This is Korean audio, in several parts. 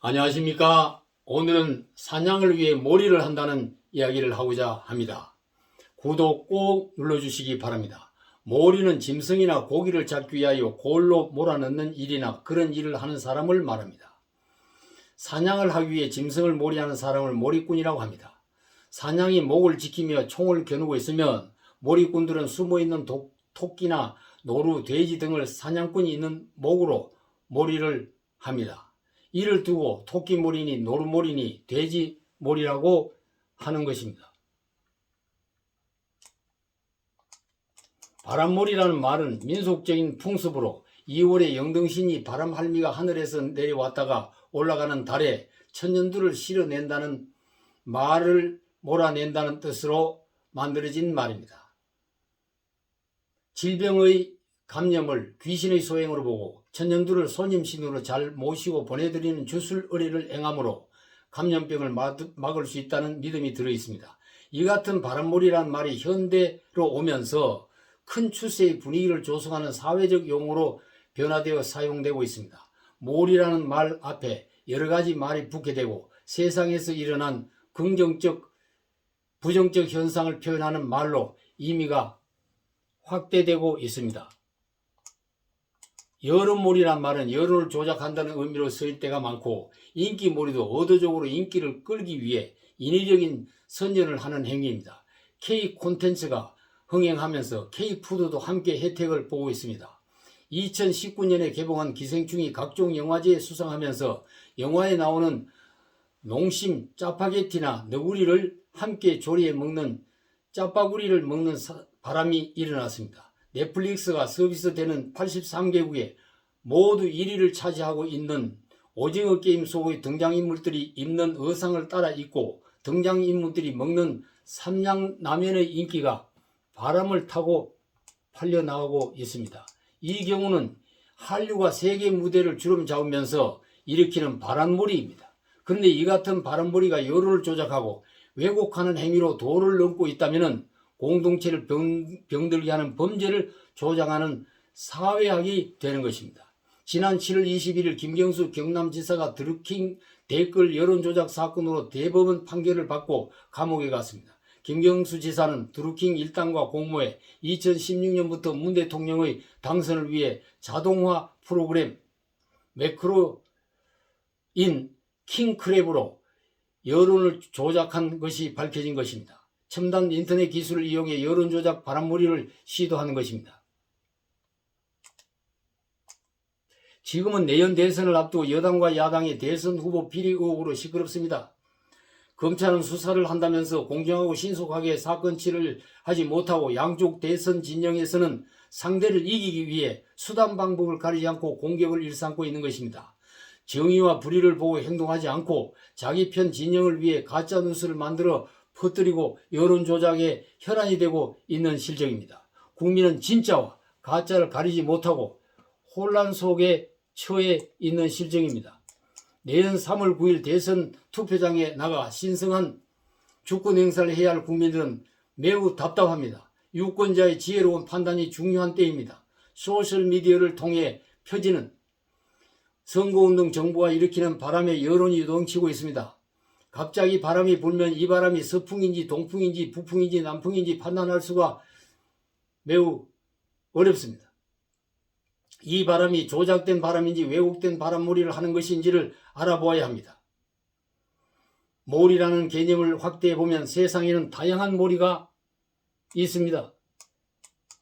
안녕하십니까. 오늘은 사냥을 위해 몰이를 한다는 이야기를 하고자 합니다. 구독 꼭 눌러주시기 바랍니다. 몰이는 짐승이나 고기를 잡기 위하여 골로 몰아넣는 일이나 그런 일을 하는 사람을 말합니다. 사냥을 하기 위해 짐승을 몰이하는 사람을 몰이꾼이라고 합니다. 사냥이 목을 지키며 총을 겨누고 있으면 몰이꾼들은 숨어있는 토끼나 노루, 돼지 등을 사냥꾼이 있는 목으로 몰이를 합니다. 이를 두고 토끼몰이니 노루몰이니 돼지몰이라고 하는 것입니다. 바람몰이라는 말은 민속적인 풍습으로 2월에 영등신이 바람할미가 하늘에서 내려왔다가 올라가는 달에 천년두를 실어낸다는 말을 몰아낸다는 뜻으로 만들어진 말입니다. 질병의 감염을 귀신의 소행으로 보고 천년두를 손님신으로 잘 모시고 보내드리는 주술의례를 행함으로 감염병을 막을 수 있다는 믿음이 들어있습니다. 이 같은 바람몰이란 말이 현대로 오면서 큰 추세의 분위기를 조성하는 사회적 용어로 변화되어 사용되고 있습니다. 몰이라는 말 앞에 여러 가지 말이 붙게 되고 세상에서 일어난 긍정적, 부정적 현상을 표현하는 말로 의미가 확대되고 있습니다. 여론몰이란 말은 여론을 조작한다는 의미로 쓰일 때가 많고 인기몰이도 의도적으로 인기를 끌기 위해 인위적인 선전을 하는 행위입니다. K 콘텐츠가 흥행하면서 K푸드도 함께 혜택을 보고 있습니다. 2019년에 개봉한 기생충이 각종 영화제에 수상하면서 영화에 나오는 농심, 짜파게티나 너구리를 함께 조리해 먹는 짜파구리를 먹는 바람이 일어났습니다. 넷플릭스가 서비스되는 83개국에 모두 1위를 차지하고 있는 오징어 게임 속의 등장인물들이 입는 의상을 따라 입고 등장인물들이 먹는 삼양라면의 인기가 바람을 타고 팔려나가고 있습니다. 이 경우는 한류가 세계 무대를 주름 잡으면서 일으키는 바람몰이입니다. 그런데 이 같은 바람몰이가 여론을 조작하고 왜곡하는 행위로 도를 넘고 있다면 공동체를 병들게 하는 범죄를 조장하는 사회학이 되는 것입니다. 지난 7월 21일 김경수 경남지사가 드루킹 댓글 여론조작 사건으로 대법원 판결을 받고 감옥에 갔습니다. 김경수 지사는 드루킹 일당과 공모해 2016년부터 문 대통령의 당선을 위해 자동화 프로그램 매크로인 킹크랩으로 여론을 조작한 것이 밝혀진 것입니다. 첨단 인터넷 기술을 이용해 여론조작 바람몰이를 시도하는 것입니다. 지금은 내년 대선을 앞두고 여당과 야당의 대선 후보 비리 의혹으로 시끄럽습니다. 검찰은 수사를 한다면서 공정하고 신속하게 사건 처리를 하지 못하고 양쪽 대선 진영에서는 상대를 이기기 위해 수단 방법을 가리지 않고 공격을 일삼고 있는 것입니다. 정의와 불의를 보고 행동하지 않고 자기 편 진영을 위해 가짜뉴스를 만들어 퍼뜨리고 여론조작에 혈안이 되고 있는 실정입니다. 국민은 진짜와 가짜를 가리지 못하고 혼란 속에 처해 있는 실정입니다. 내년 3월 9일 대선 투표장에 나가 신성한 주권 행사를 해야 할 국민들은 매우 답답합니다. 유권자의 지혜로운 판단이 중요한 때입니다. 소셜미디어를 통해 펴지는 선거운동 정부가 일으키는 바람에 여론이 넘치고 있습니다. 갑자기 바람이 불면 이 바람이 서풍인지 동풍인지 북풍인지 남풍인지 판단할 수가 매우 어렵습니다. 이 바람이 조작된 바람인지 왜곡된 바람몰이를 하는 것인지를 알아보아야 합니다. 몰이라는 개념을 확대해 보면 세상에는 다양한 몰이가 있습니다.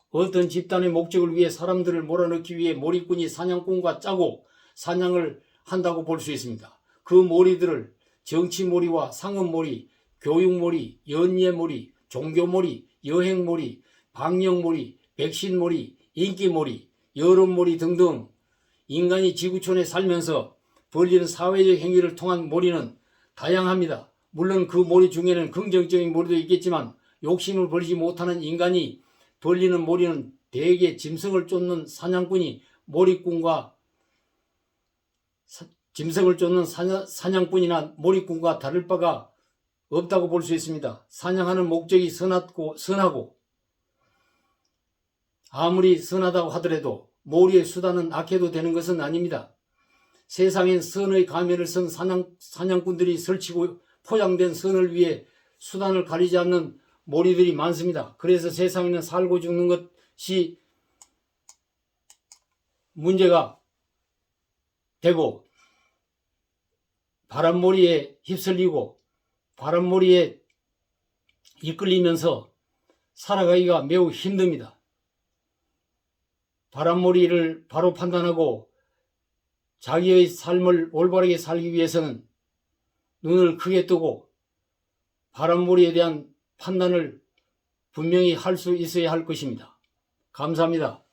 어떤 집단의 목적을 위해 사람들을 몰아넣기 위해 몰이꾼이 사냥꾼과 짜고 사냥을 한다고 볼 수 있습니다. 그 몰이들을 정치몰이와 상업몰이, 교육몰이, 연예몰이, 종교몰이, 여행몰이, 방역몰이, 백신몰이, 인기몰이, 여론몰이 등등 인간이 지구촌에 살면서 벌리는 사회적 행위를 통한 몰이는 다양합니다. 물론 그 몰이 중에는 긍정적인 몰이도 있겠지만 욕심을 버리지 못하는 인간이 벌리는 몰이는 대개 짐승을 쫓는 사냥꾼이 몰이꾼과 짐승을 쫓는 사냥꾼이나 몰이꾼과 다를 바가 없다고 볼 수 있습니다. 사냥하는 목적이 선하고 아무리 선하다고 하더라도 몰이의 수단은 악해도 되는 것은 아닙니다. 세상엔 선의 가면을 쓴 사냥꾼들이 설치고 포장된 선을 위해 수단을 가리지 않는 몰이들이 많습니다. 그래서 세상에는 살고 죽는 것이 문제가 되고 바람몰이에 휩쓸리고 바람몰이에 이끌리면서 살아가기가 매우 힘듭니다. 바람몰이를 바로 판단하고 자기의 삶을 올바르게 살기 위해서는 눈을 크게 뜨고 바람몰이에 대한 판단을 분명히 할 수 있어야 할 것입니다. 감사합니다.